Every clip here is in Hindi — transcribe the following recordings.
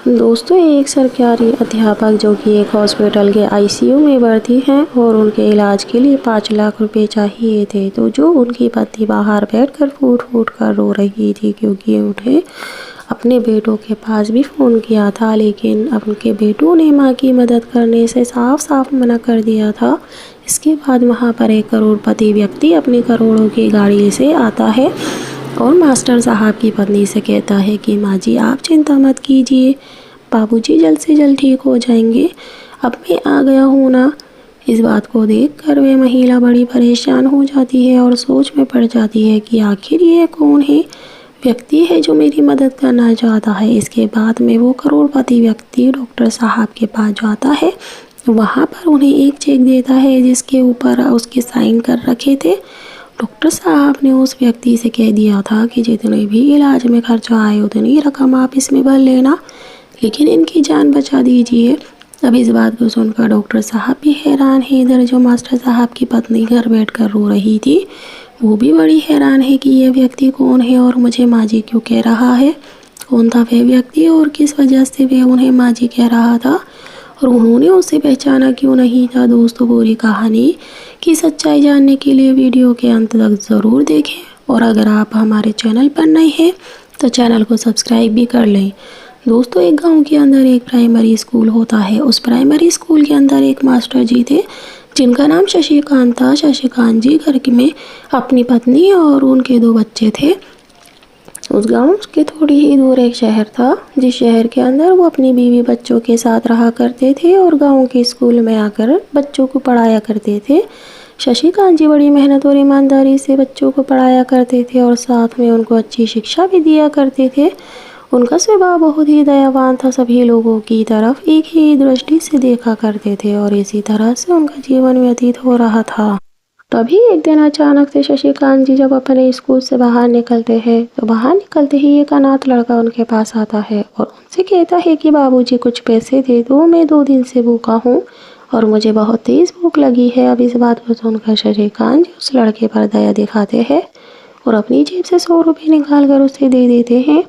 दोस्तों, एक सरकारी अध्यापक जो कि एक हॉस्पिटल के आईसीयू में भर्ती हैं और उनके इलाज के लिए 5 लाख रुपए चाहिए थे। तो जो उनकी पत्नी बाहर बैठकर फूट फूट कर रो रही थी, क्योंकि उन्हें अपने बेटों के पास भी फ़ोन किया था, लेकिन उनके बेटों ने मां की मदद करने से साफ साफ मना कर दिया था। इसके बाद वहां पर एक करोड़पति व्यक्ति अपनी करोड़ों की गाड़ी से आता है और मास्टर साहब की पत्नी से कहता है कि माँ जी, आप चिंता मत कीजिए, बाबूजी जल्द से जल्द ठीक हो जाएंगे, अब मैं आ गया हूँ ना। इस बात को देखकर वह महिला बड़ी परेशान हो जाती है और सोच में पड़ जाती है कि आखिर ये कौन है व्यक्ति है जो मेरी मदद करना चाहता है। इसके बाद में वो करोड़पति व्यक्ति डॉक्टर साहब के पास जाता है। वहाँ पर उन्हें एक चेक देता है जिसके ऊपर उसके साइन कर रखे थे। डॉक्टर साहब ने उस व्यक्ति से कह दिया था कि जितने भी इलाज में खर्चा आए उतनी रकम आप इसमें भर लेना, लेकिन इनकी जान बचा दीजिए। अब इस बात को सुनकर डॉक्टर साहब भी हैरान है। इधर जो मास्टर साहब की पत्नी घर बैठकर रो रही थी, वो भी बड़ी हैरान है कि यह व्यक्ति कौन है और मुझे माँ जी क्यों कह रहा है। कौन था वह व्यक्ति और किस वजह से वह उन्हें माँ जी कह रहा था और उन्होंने उसे पहचाना क्यों नहीं था। दोस्तों, पूरी कहानी की सच्चाई जानने के लिए वीडियो के अंत तक ज़रूर देखें और अगर आप हमारे चैनल पर नए हैं तो चैनल को सब्सक्राइब भी कर लें। दोस्तों, एक गांव के अंदर एक प्राइमरी स्कूल होता है। उस प्राइमरी स्कूल के अंदर एक मास्टर जी थे जिनका नाम शशिकांत था। शशिकांत जी घर में अपनी पत्नी और उनके 2 बच्चे थे। उस गांव के थोड़ी ही दूर एक शहर था, जिस शहर के अंदर वो अपनी बीवी बच्चों के साथ रहा करते थे और गांव के स्कूल में आकर बच्चों को पढ़ाया करते थे। शशिकांत जी बड़ी मेहनत और ईमानदारी से बच्चों को पढ़ाया करते थे और साथ में उनको अच्छी शिक्षा भी दिया करते थे। उनका स्वभाव बहुत ही दयावान था, सभी लोगों की तरफ एक ही दृष्टि से देखा करते थे और इसी तरह से उनका जीवन व्यतीत हो रहा था। तभी एक दिन अचानक से शशिकांत जी जब अपने स्कूल से बाहर निकलते हैं तो बाहर निकलते ही एक अनाथ लड़का उनके पास आता है और उनसे कहता है कि बाबूजी कुछ पैसे दे दो, मैं 2 दिन से भूखा हूँ और मुझे बहुत तेज भूख लगी है। अब इस बात को सुनकर शशिकांत जी उस लड़के पर दया दिखाते हैं और अपनी जेब से 100 रुपये निकाल कर उसे दे देते हैं।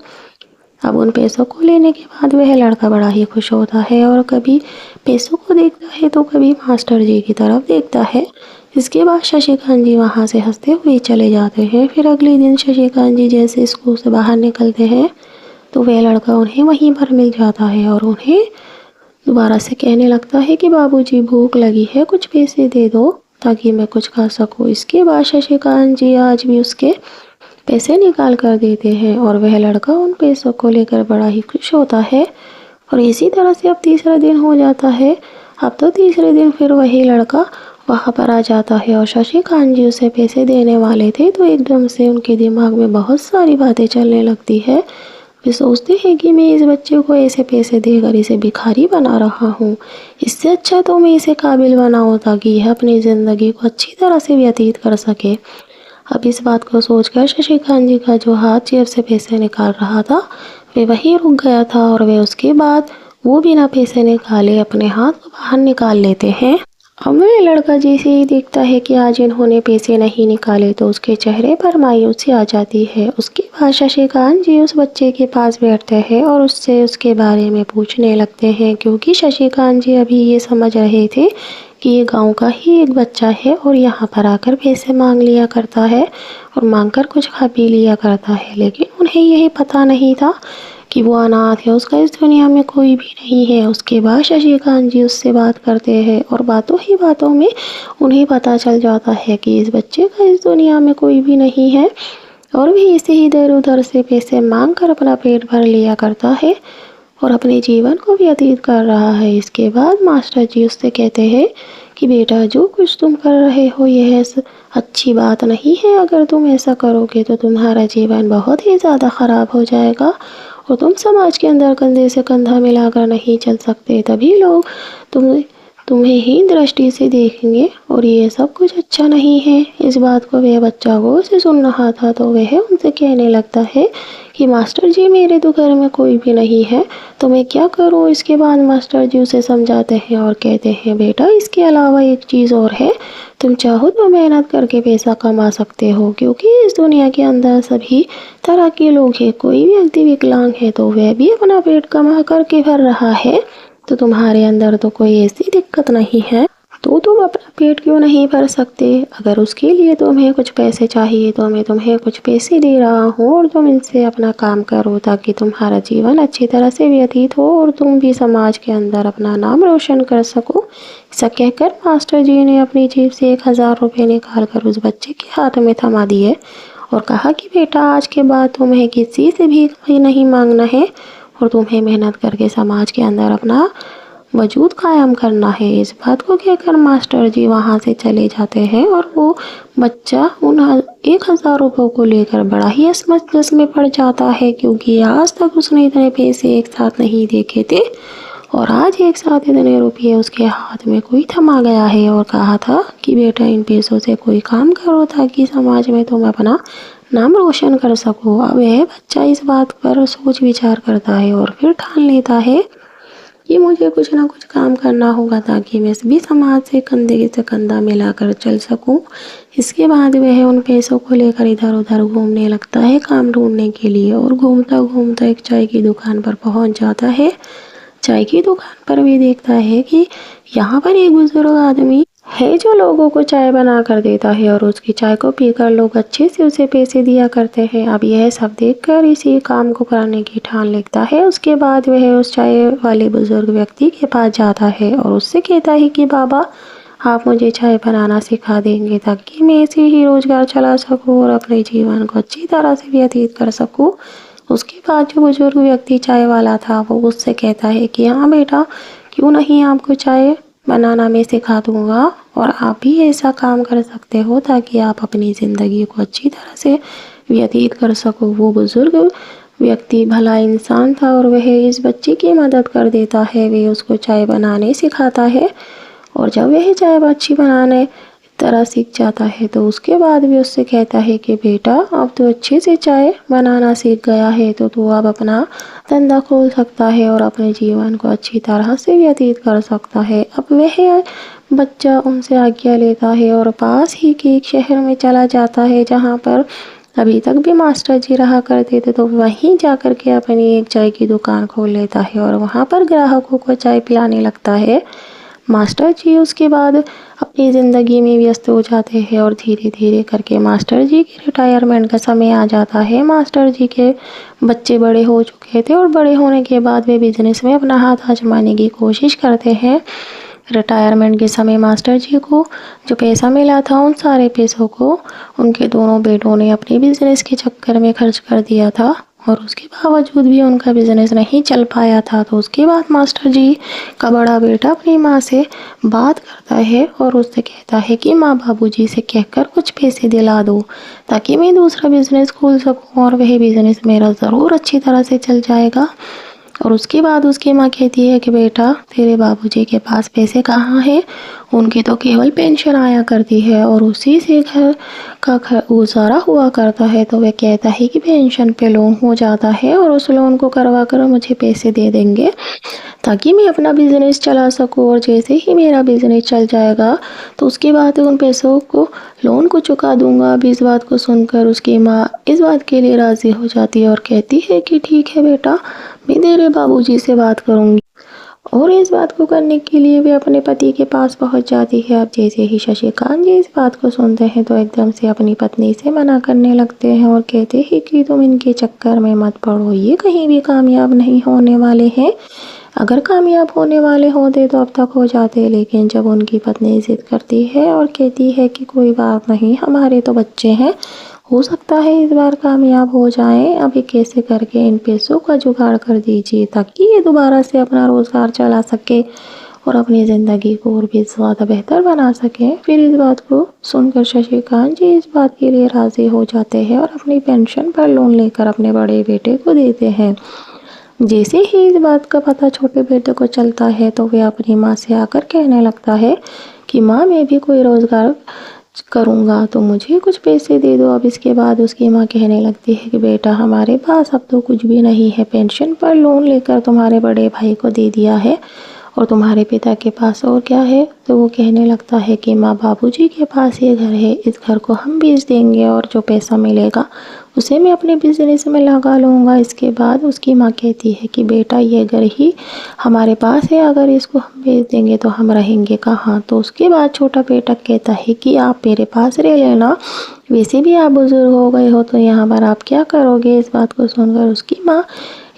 अब उन पैसों को लेने के बाद वह लड़का बड़ा ही खुश होता है और कभी पैसों को देखता है तो कभी मास्टर जी की तरफ देखता है। इसके बाद शशिकांत जी वहाँ से हंसते हुए चले जाते हैं। फिर अगले दिन शशिकांत जी जैसे स्कूल से बाहर निकलते हैं तो वह लड़का उन्हें वहीं पर मिल जाता है और उन्हें दोबारा से कहने लगता है कि बाबूजी भूख लगी है, कुछ पैसे दे दो ताकि मैं कुछ खा सकूं। इसके बाद शशिकांत जी आज भी उसके पैसे निकाल कर देते हैं और वह लड़का उन पैसों को लेकर बड़ा ही खुश होता है और इसी तरह से अब तीसरा दिन हो जाता है। अब तो तीसरे दिन फिर वही लड़का वहाँ पर आ जाता है और शशिकांत जी उसे पैसे देने वाले थे तो एकदम से उनके दिमाग में बहुत सारी बातें चलने लगती है। वे सोचते हैं कि मैं इस बच्चे को ऐसे पैसे देकर इसे भिखारी बना रहा हूँ, इससे अच्छा तो मैं इसे काबिल बनाऊँ ताकि यह अपनी ज़िंदगी को अच्छी तरह से व्यतीत कर सके। अब इस बात को सोचकर शशिकांत जी का जो हाथ जेब से पैसे निकाल रहा था वे वहीं रुक गया था और वे उसके बाद वो बिना पैसे निकाले अपने हाथ को बाहर निकाल लेते हैं। अब वह लड़का जैसे ही देखता है कि आज इन्होंने पैसे नहीं निकाले तो उसके चेहरे पर मायूसी आ जाती है। उसके बाद शशिकांत जी उस बच्चे के पास बैठते हैं और उससे उसके बारे में पूछने लगते हैं, क्योंकि शशिकांत जी अभी ये समझ रहे थे कि ये गांव का ही एक बच्चा है और यहाँ पर आकर पैसे मांग लिया करता है और मांगकर कुछ खा पी लिया करता है, लेकिन उन्हें यही पता नहीं था कि वो अनाथ है, उसका इस दुनिया में कोई भी नहीं है। उसके बाद शशिकांत जी उससे बात करते हैं और बातों ही बातों में उन्हें पता चल जाता है कि इस बच्चे का इस दुनिया में कोई भी नहीं है और भी इसे ही इधर उधर से पैसे मांग कर अपना पेट भर लिया करता है और अपने जीवन को व्यतीत कर रहा है। इसके बाद मास्टर जी उससे कहते हैं कि बेटा, जो कुछ तुम कर रहे हो यह अच्छी बात नहीं है। अगर तुम ऐसा करोगे तो तुम्हारा जीवन बहुत ही ज़्यादा ख़राब हो जाएगा और तुम समाज के अंदर कंधे से कंधा मिलाकर नहीं चल सकते। तभी लोग तुम्हें ही दृष्टि से देखेंगे और ये सब कुछ अच्छा नहीं है। इस बात को वह बच्चा गौर से सुन रहा था तो वह उनसे कहने लगता है कि मास्टर जी, मेरे तो घर में कोई भी नहीं है, तो मैं क्या करूं। इसके बाद मास्टर जी उसे समझाते हैं और कहते हैं, बेटा इसके अलावा एक चीज़ और है, तुम चाहो तो मेहनत करके पैसा कमा सकते हो, क्योंकि इस दुनिया के अंदर सभी तरह के लोग हैं। कोई व्यक्ति विकलांग है तो वह भी अपना पेट कमा करके भर रहा है, तो तुम्हारे अंदर तो कोई ऐसी दिक्कत नहीं है, तो तुम अपना पेट क्यों नहीं भर सकते। अगर उसके लिए तुम्हें कुछ पैसे चाहिए तो मैं तुम्हें कुछ पैसे दे रहा हूँ और तुम इनसे अपना काम करो, ताकि तुम्हारा जीवन अच्छी तरह से व्यतीत हो और तुम भी समाज के अंदर अपना नाम रोशन कर सको। ऐसा कहकर मास्टर जी ने अपनी जेब से 1000 रुपये निकाल कर उस बच्चे के हाथ में थमा दिए और कहा कि बेटा, आज के बाद तुम्हें किसी से भी नहीं मांगना है और तुम्हें मेहनत करके समाज के अंदर अपना वजूद कायम करना है। इस बात को कहकर मास्टर जी वहाँ से चले जाते हैं और वो बच्चा उन 1000 रुपयों को लेकर बड़ा ही असमंजस में पड़ जाता है, क्योंकि आज तक उसने इतने पैसे एक साथ नहीं देखे थे और आज एक साथ इतने रुपये उसके हाथ में कोई थमा गया है और कहा था कि बेटा, इन पैसों से कोई काम करो ताकि समाज में तुम अपना नाम रोशन कर सको। अब वह बच्चा इस बात पर सोच विचार करता है और फिर ठान लेता है कि मुझे कुछ ना कुछ काम करना होगा ताकि मैं भी समाज से कंधे से कंधा मिलाकर चल सकूं। इसके बाद वह उन पैसों को लेकर इधर उधर घूमने लगता है काम ढूंढने के लिए और घूमता घूमता एक चाय की दुकान पर पहुंच जाता है। चाय की दुकान पर भी देखता है कि यहाँ पर एक बुजुर्ग आदमी है जो लोगों को चाय बना कर देता है और उसकी चाय को पीकर लोग अच्छे से उसे पैसे दिया करते हैं। अब यह सब देखकर इसी काम को करने की ठान लेता है। उसके बाद वह उस चाय वाले बुजुर्ग व्यक्ति के पास जाता है और उससे कहता है कि बाबा, आप मुझे चाय बनाना सिखा देंगे ताकि मैं इसे ही रोजगार चला सकूं और अपने जीवन को अच्छी तरह से व्यतीत कर सकूं। उसके बाद जो बुजुर्ग व्यक्ति चाय वाला था वो उससे कहता है कि हाँ बेटा, क्यों नहीं, आपको चाय बनाना मैं सिखा दूंगा और आप भी ऐसा काम कर सकते हो ताकि आप अपनी ज़िंदगी को अच्छी तरह से व्यतीत कर सको। वो बुजुर्ग व्यक्ति भला इंसान था और वह इस बच्चे की मदद कर देता है। वह उसको चाय बनाने सिखाता है और जब वह चाय अच्छी बनाने तरह सीख जाता है तो उसके बाद भी उससे कहता है कि बेटा, अब तो अच्छे से चाय बनाना सीख गया है तो तू अब अपना धंधा खोल सकता है और अपने जीवन को अच्छी तरह से व्यतीत कर सकता है। अब वह बच्चा उनसे आज्ञा लेता है और पास ही के एक शहर में चला जाता है जहाँ पर अभी तक भी मास्टर जी रहा करते थे, तो वहीं जाकर के अपनी एक चाय की दुकान खोल लेता है और वहाँ पर ग्राहकों को चाय पिलाने लगता है। मास्टर जी उसके बाद अपनी ज़िंदगी में व्यस्त हो जाते हैं और धीरे धीरे करके मास्टर जी के रिटायरमेंट का समय आ जाता है। मास्टर जी के बच्चे बड़े हो चुके थे और बड़े होने के बाद वे बिजनेस में अपना हाथ आजमाने की कोशिश करते हैं। रिटायरमेंट के समय मास्टर जी को जो पैसा मिला था उन सारे पैसों को उनके दोनों बेटों ने अपने बिजनेस के चक्कर में खर्च कर दिया था और उसके बावजूद भी उनका बिजनेस नहीं चल पाया था। तो उसके बाद मास्टर जी का बड़ा बेटा अपनी माँ से बात करता है और उससे कहता है कि माँ, बाबूजी से कहकर कुछ पैसे दिला दो ताकि मैं दूसरा बिजनेस खोल सकूं और वह बिजनेस मेरा ज़रूर अच्छी तरह से चल जाएगा। और उसके बाद उसकी माँ कहती है कि बेटा, तेरे बाबूजी के पास पैसे कहाँ हैं, उनकी तो केवल पेंशन आया करती है और उसी से घर का गुजारा हुआ करता है। तो वह कहता है कि पेंशन पे लोन हो जाता है और उस लोन को करवा कर मुझे पैसे दे देंगे ताकि मैं अपना बिजनेस चला सकूं और जैसे ही मेरा बिजनेस चल जाएगा तो उसके बाद उन पैसों को लोन को चुका दूंगा। अब इस बात को सुनकर उसकी माँ इस बात के लिए राज़ी हो जाती है और कहती है कि ठीक है बेटा, मैं तेरे बाबूजी से बात करूंगी। और इस बात को करने के लिए वे अपने पति के पास पहुंच जाती है। अब जैसे ही शशिकांत जी इस बात को सुनते हैं तो एकदम से अपनी पत्नी से मना करने लगते हैं और कहते हैं कि तुम इनके चक्कर में मत पड़ो, ये कहीं भी कामयाब नहीं होने वाले हैं। अगर कामयाब होने वाले होते तो अब तक हो जाते, लेकिन जब उनकी पत्नी जिद करती है और कहती है कि कोई बात नहीं, हमारे तो बच्चे हैं, हो सकता है इस बार कामयाब हो जाएं, अभी कैसे करके इन पैसों का जुगाड़ कर दीजिए ताकि ये दोबारा से अपना रोज़गार चला सके और अपनी ज़िंदगी को और भी ज़्यादा बेहतर बना सकें। फिर इस बात को सुनकर शशिकांत जी इस बात के लिए राज़ी हो जाते हैं और अपनी पेंशन पर लोन लेकर अपने बड़े बेटे को देते हैं। जैसे ही इस बात का पता छोटे बेटे को चलता है तो वह अपनी माँ से आकर कहने लगता है कि माँ, मैं भी कोई रोज़गार करूँगा तो मुझे कुछ पैसे दे दो। अब इसके बाद उसकी माँ कहने लगती है कि बेटा, हमारे पास अब तो कुछ भी नहीं है, पेंशन पर लोन लेकर तुम्हारे बड़े भाई को दे दिया है और तुम्हारे पिता के पास और क्या है। तो वो कहने लगता है कि माँ, बाबूजी के पास ये घर है, इस घर को हम बेच देंगे और जो पैसा मिलेगा उसे मैं अपने बिजनेस में लगा लूँगा। इसके बाद उसकी माँ कहती है कि बेटा, ये घर ही हमारे पास है, अगर इसको हम बेच देंगे तो हम रहेंगे कहाँ। तो उसके बाद छोटा बेटा कहता है कि आप मेरे पास रह लेना, वैसे भी आप बुजुर्ग हो गए हो तो यहाँ पर आप क्या करोगे। इस बात को सुनकर उसकी माँ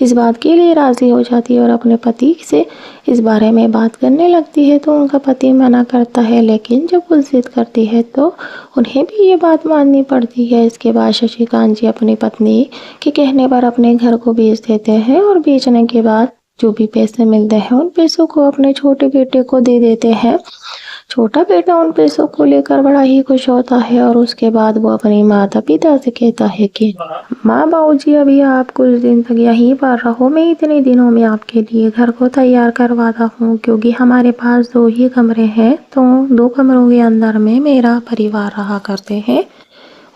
इस बात के लिए राज़ी हो जाती है और अपने पति से इस बारे में बात करने लगती है। तो उनका पति मना करता है, लेकिन जब वो जिद करती है तो उन्हें भी ये बात माननी पड़ती है। इसके बाद शशिकांत जी अपनी पत्नी के कहने पर अपने घर को बेच देते हैं और बेचने के बाद जो भी पैसे मिलते हैं उन पैसों को अपने छोटे बेटे को दे देते हैं। छोटा बेटा उन पैसों को लेकर बड़ा ही खुश होता है और उसके बाद वो अपनी माता पिता से कहता है कि माँ, बाबूजी, अभी आप कुछ दिन तक यहीं पर रहो, मैं इतने दिनों में आपके लिए घर को तैयार करवाता हूँ, क्योंकि हमारे पास 2 ही कमरे हैं, तो 2 कमरों के अंदर में मेरा परिवार रहा करते हैं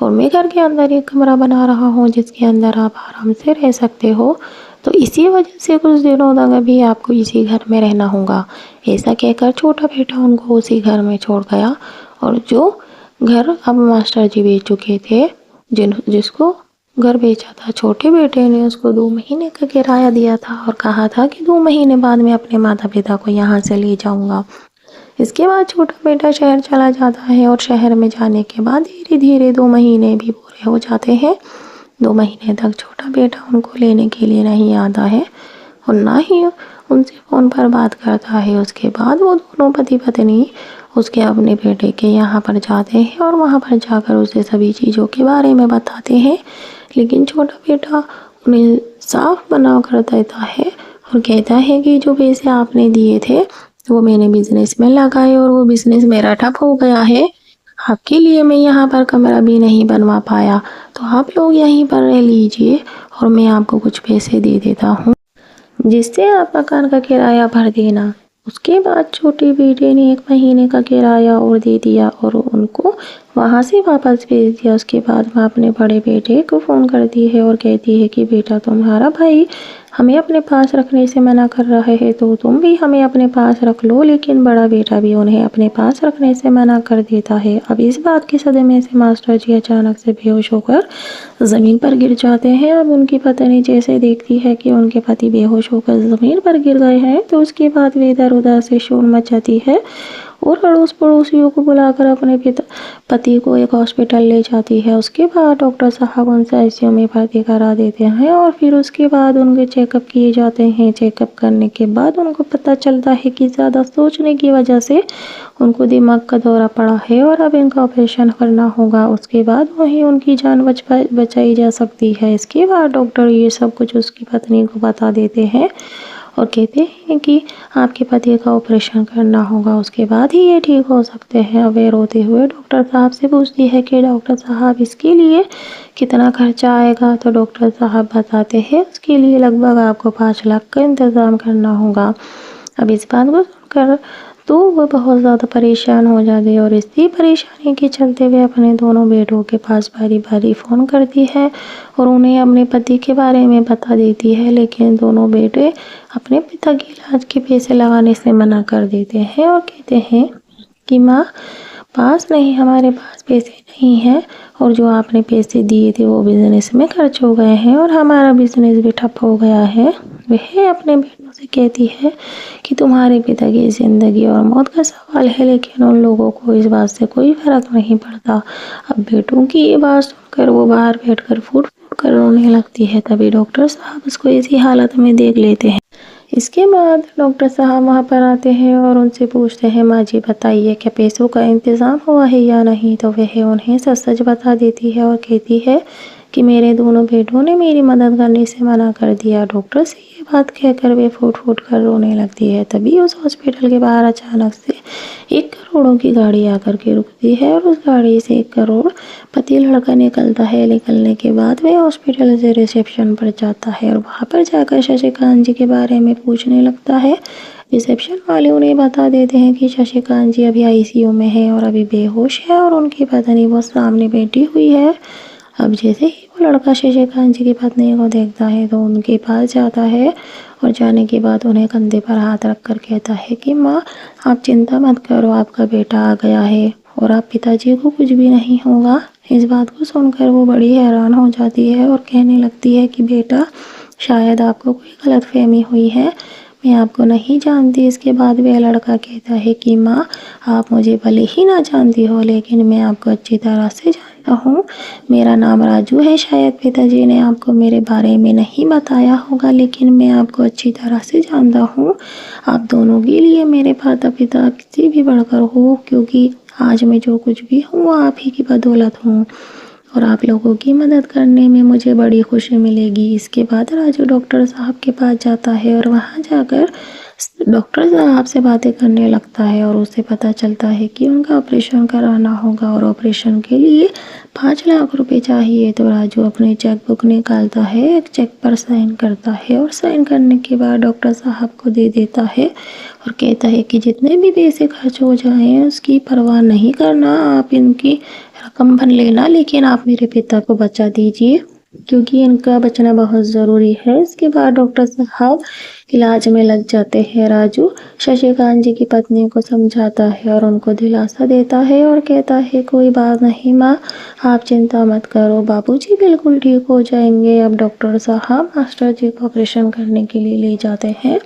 और मैं घर के अंदर एक कमरा बना रहा हूँ जिसके अंदर आप आराम से रह सकते हो। तो इसी वजह से कुछ दिनों तक अभी आपको इसी घर में रहना होगा। ऐसा कहकर छोटा बेटा उनको उसी घर में छोड़ गया और जो घर अब मास्टर जी बेच चुके थे, जिसको घर बेचा था छोटे बेटे ने, उसको 2 महीने का किराया दिया था और कहा था कि 2 महीने बाद मैं अपने माता पिता को यहाँ से ले जाऊँगा। इसके बाद छोटा बेटा शहर चला जाता है और शहर में जाने के बाद धीरे धीरे 2 महीने भी पूरे हो जाते हैं। 2 महीने तक छोटा बेटा उनको लेने के लिए नहीं आता है और ना ही उनसे फ़ोन पर बात करता है। उसके बाद वो दोनों पति पत्नी उसके अपने बेटे के यहाँ पर जाते हैं और वहाँ पर जाकर उसे सभी चीज़ों के बारे में बताते हैं, लेकिन छोटा बेटा उन्हें साफ मना कर देता है और कहता है कि जो पैसे आपने दिए थे वो मैंने बिजनेस में लगाए और वो बिजनेस मेरा ठप हो गया है। आपके लिए मैं यहाँ पर कमरा भी नहीं बनवा पाया, तो आप लोग यहीं पर रह लीजिए और मैं आपको कुछ पैसे दे देता हूँ, जिससे आप मकान का किराया भर देना। उसके बाद छोटे बेटे ने 1 महीने का किराया और दे दिया और उनको वहाँ से वापस भेज दिया। उसके बाद वह अपने बड़े बेटे को फ़ोन करती है और कहती है कि बेटा, तुम्हारा भाई हमें अपने पास रखने से मना कर रहा है, तो तुम भी हमें अपने पास रख लो। लेकिन बड़ा बेटा भी उन्हें अपने पास रखने से मना कर देता है। अब इस बात के सदमे से मास्टर जी अचानक से बेहोश होकर ज़मीन पर गिर जाते हैं। अब उनकी पत्नी जैसे देखती है कि उनके पति बेहोश होकर ज़मीन पर गिर गए हैं तो उसके बाद वे इधर उधर से शोर मचाती है और अड़ोस पड़ोसियों को बुलाकर अपने पति को एक हॉस्पिटल ले जाती है। उसके बाद डॉक्टर साहब उनसे आईसीयू में भर्ती करा देते हैं और फिर उसके बाद उनके चेकअप किए जाते हैं। चेकअप करने के बाद उनको पता चलता है कि ज़्यादा सोचने की वजह से उनको दिमाग का दौरा पड़ा है और अब इनका ऑपरेशन करना होगा। उसके बाद वहीं उनकी जान बचाई जा सकती है। इसके बाद डॉक्टर ये सब कुछ उसकी पत्नी को बता देते हैं और कहते हैं कि आपके पति का ऑपरेशन करना होगा, उसके बाद ही ये ठीक हो सकते हैं। अब वे रोते हुए डॉक्टर साहब से पूछती है कि डॉक्टर साहब, इसके लिए कितना खर्चा आएगा। तो डॉक्टर साहब बताते हैं उसके लिए लगभग आपको 5 लाख का इंतज़ाम करना होगा। अब इस बात को सुनकर तो वह बहुत ज़्यादा परेशान हो जाती है और इसी परेशानी के चलते वे अपने दोनों बेटों के पास बारी बारी फ़ोन करती है और उन्हें अपने पति के बारे में बता देती है, लेकिन दोनों बेटे अपने पिता के इलाज के पैसे लगाने से मना कर देते हैं और कहते हैं कि माँ, हमारे पास पैसे नहीं हैं और जो आपने पैसे दिए थे वो बिजनेस में खर्च हो गए हैं और हमारा बिजनेस भी ठप हो गया है। वह अपने बेटों से कहती है कि तुम्हारे पिता की ज़िंदगी और मौत का सवाल है, लेकिन उन लोगों को इस बात से कोई फ़र्क नहीं पड़ता। अब बेटों की ये बात सुनकर वो बाहर बैठकर फूट फूट कर रोने लगती है। तभी डॉक्टर साहब उसको इसी हालत में देख लेते हैं। इसके बाद डॉक्टर साहब वहाँ पर आते हैं और उनसे पूछते हैं, माँ जी बताइए, क्या पैसों का इंतज़ाम हुआ है या नहीं। तो वह उन्हें सच सच बता देती है और कहती है कि मेरे दोनों बेटों ने मेरी मदद करने से मना कर दिया। डॉक्टर से ये बात कहकर वे फूट फूट कर रोने लगती है। तभी उस हॉस्पिटल के बाहर अचानक से 1 करोड़ों की गाड़ी आकर के रुकती है और उस गाड़ी से 1 करोड़ पति लड़का निकलता है। निकलने के बाद वह हॉस्पिटल से रिसेप्शन पर जाता है और वहाँ पर जाकर शशिकांत जी के बारे में पूछने लगता है। रिसेप्शन वाले उन्हें बता देते हैं कि शशिकांत जी अभी आईसीयू में है और अभी बेहोश है और उनकी पत्नी वो सामने बैठी हुई है। अब जैसे ही वो लड़का शशिकांत जी की पत्नी को देखता है तो उनके पास जाता है और जाने के बाद उन्हें कंधे पर हाथ रख कर कहता है कि माँ, आप चिंता मत करो, आपका बेटा आ गया है और आप पिताजी को कुछ भी नहीं होगा। इस बात को सुनकर वो बड़ी हैरान हो जाती है और कहने लगती है कि बेटा, शायद आपको कोई गलतफहमी हुई है, मैं आपको नहीं जानती। इसके बाद वह लड़का कहता है कि माँ, आप मुझे भले ही ना जानती हो लेकिन मैं आपको अच्छी तरह से जानता हूँ। मेरा नाम राजू है। शायद पिताजी ने आपको मेरे बारे में नहीं बताया होगा लेकिन मैं आपको अच्छी तरह से जानता हूँ। आप दोनों के लिए मेरे माता पिता किसी भी बढ़कर हो, क्योंकि आज मैं जो कुछ भी हूँ वो आप ही की बदौलत हूँ और आप लोगों की मदद करने में मुझे बड़ी खुशी मिलेगी। इसके बाद राजू डॉक्टर साहब के पास जाता है और वहाँ जाकर डॉक्टर साहब से बातें करने लगता है और उसे पता चलता है कि उनका ऑपरेशन कराना होगा और ऑपरेशन के लिए 5 लाख रुपए चाहिए। तो राजू अपनी चेकबुक निकालता है, एक चेक पर साइन करता है और साइन करने के बाद डॉक्टर साहब को दे देता है और कहता है कि जितने भी पैसे खर्च हो जाएं उसकी परवाह नहीं करना, आप इनकी रकम भर लेना, लेकिन आप मेरे पिता को बचा दीजिए क्योंकि इनका बचना बहुत ज़रूरी है। इसके बाद डॉक्टर साहब इलाज में लग जाते हैं। राजू शशिकांत जी की पत्नी को समझाता है और उनको दिलासा देता है और कहता है कोई बात नहीं माँ, आप चिंता मत करो, बाबूजी बिल्कुल ठीक हो जाएंगे। अब डॉक्टर साहब मास्टर जी को ऑपरेशन करने के लिए ले जाते हैं।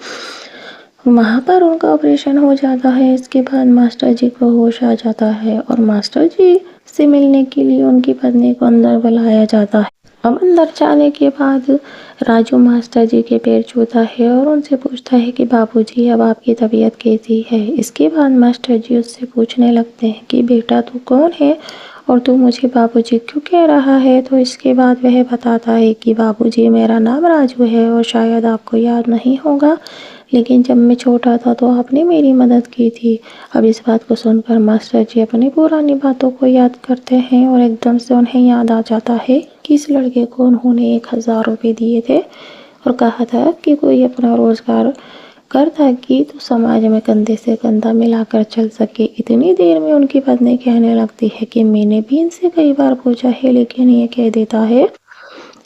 वहाँ पर उनका ऑपरेशन हो जाता है। इसके बाद मास्टर जी को होश आ जाता है और मास्टर जी से मिलने के लिए उनकी पत्नी को अंदर बुलाया जाता है। अब अंदर जाने के बाद राजू मास्टर जी के पैर छूता है और उनसे पूछता है कि बाबूजी, अब आपकी तबीयत कैसी है। इसके बाद मास्टर जी उससे पूछने लगते हैं कि बेटा, तू कौन है और तू मुझे बाबूजी क्यों कह रहा है। तो इसके बाद वह बताता है कि बाबूजी, मेरा नाम राजू है और शायद आपको याद नहीं होगा लेकिन जब मैं छोटा था तो आपने मेरी मदद की थी। अब इस बात को सुनकर मास्टर जी अपनी पुरानी बातों को याद करते हैं और एकदम से उन्हें याद आ जाता है कि इस लड़के को उन्होंने 1000 रुपये दिए थे और कहा था कि कोई अपना रोजगार कर ताकि तो समाज में कंधे से कंधा मिलाकर चल सके। इतनी देर में उनकी पत्नी कहने लगती है कि मैंने भी इनसे कई बार पूछा है लेकिन ये कह देता है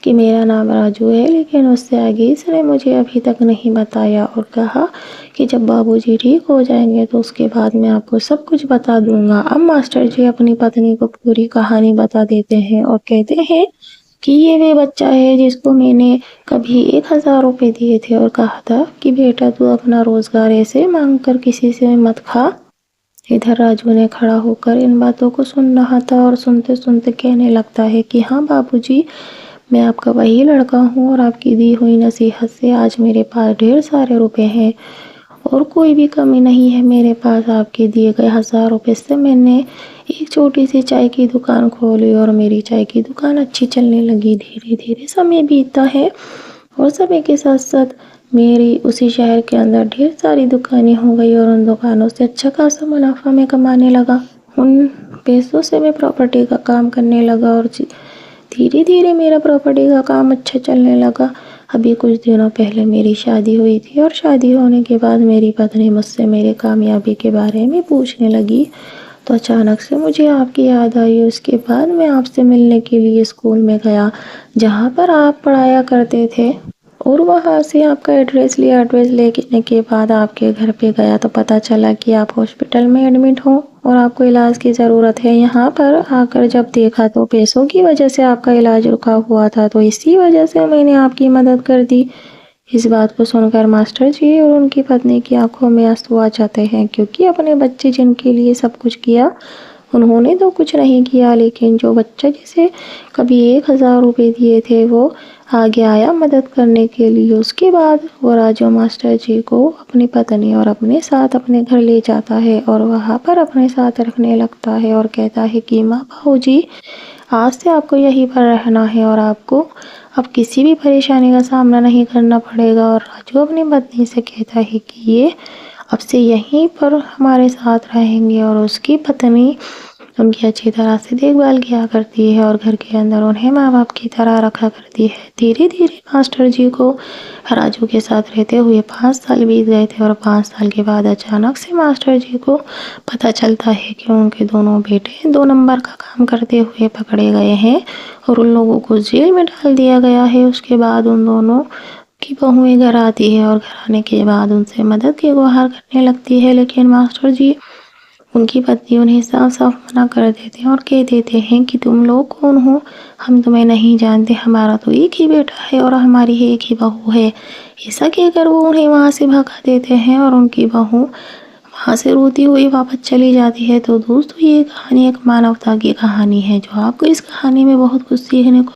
कि मेरा नाम राजू है, लेकिन उससे आगे इसने मुझे अभी तक नहीं बताया और कहा कि जब बाबूजी ठीक हो जाएंगे तो उसके बाद मैं आपको सब कुछ बता दूंगा। अब मास्टर जी अपनी पत्नी को पूरी कहानी बता देते हैं और कहते हैं कि ये वे बच्चा है जिसको मैंने कभी 1000 रुपये दिए थे और कहा था कि बेटा, तू अपना रोजगार ऐसे मांग कर किसी से मत खा। इधर राजू ने खड़ा होकर इन बातों को सुन रहा था और सुनते सुनते कहने लगता है कि हाँ बाबूजी, मैं आपका वही लड़का हूँ और आपकी दी हुई नसीहत से आज मेरे पास ढेर सारे रुपए हैं और कोई भी कमी नहीं है मेरे पास। आपके दिए गए 1000 रुपये से मैंने एक छोटी सी चाय की दुकान खोली और मेरी चाय की दुकान अच्छी चलने लगी। धीरे धीरे समय बीतता है और समय के साथ साथ मेरी उसी शहर के अंदर ढेर सारी दुकानें हो गई और उन दुकानों से अच्छा खासा मुनाफा मैं कमाने लगा। उन पैसों से मैं प्रॉपर्टी का काम करने लगा और धीरे धीरे मेरा प्रॉपर्टी का काम अच्छा चलने लगा। अभी कुछ दिनों पहले मेरी शादी हुई थी और शादी होने के बाद मेरी पत्नी मुझसे मेरे कामयाबी के बारे में पूछने लगी तो अचानक से मुझे आपकी याद आई। उसके बाद मैं आपसे मिलने के लिए स्कूल में गया जहाँ पर आप पढ़ाया करते थे और वहाँ से आपका एड्रेस लिया। एड्रेस लेने के बाद आपके घर पे गया तो पता चला कि आप हॉस्पिटल में एडमिट हो और आपको इलाज की ज़रूरत है। यहाँ पर आकर जब देखा तो पैसों की वजह से आपका इलाज रुका हुआ था, तो इसी वजह से मैंने आपकी मदद कर दी। इस बात को सुनकर मास्टर जी और उनकी पत्नी की आंखों में आंसू आ जाते हैं क्योंकि अपने बच्चे जिनके लिए सब कुछ किया उन्होंने तो कुछ नहीं किया, लेकिन जो बच्चा जिसे कभी 1000 रुपये दिए थे वो आगे आया मदद करने के लिए। उसके बाद वो राजू मास्टर जी को अपनी पत्नी और अपने साथ अपने घर ले जाता है और वहाँ पर अपने साथ रखने लगता है और कहता है कि माँ, बाबूजी, आज से आपको यहीं पर रहना है और आपको अब किसी भी परेशानी का सामना नहीं करना पड़ेगा। और राजू अपनी पत्नी से कहता है कि ये अब से यहीं पर हमारे साथ रहेंगे। और उसकी पत्नी उनकी अच्छी तरह से देखभाल किया करती है और घर के अंदर उन्हें माँ बाप की तरह रखा करती है। धीरे धीरे मास्टर जी को राजू के साथ रहते हुए 5 साल बीत गए थे और 5 साल के बाद अचानक से मास्टर जी को पता चलता है कि उनके दोनों बेटे 2 नंबर का काम करते हुए पकड़े गए हैं और उन लोगों को जेल में डाल दिया गया है। उसके बाद उन दोनों की बहुएं घर आती है और घर आने के बाद उनसे मदद की गुहार करने लगती है, लेकिन मास्टर जी उनकी पत्नी उन्हें साफ साफ मना कर देते हैं और कह देते हैं कि तुम लोग कौन हो, हम तुम्हें नहीं जानते, हमारा तो एक ही बेटा है और हमारी एक ही बहू है। ऐसा कहकर वो उन्हें वहाँ से भगा देते हैं और उनकी बहू वहाँ से रोती हुई वापस चली जाती है। तो दोस्तों, ये कहानी एक मानवता की कहानी है जो आपको इस कहानी में बहुत कुछ सीखने को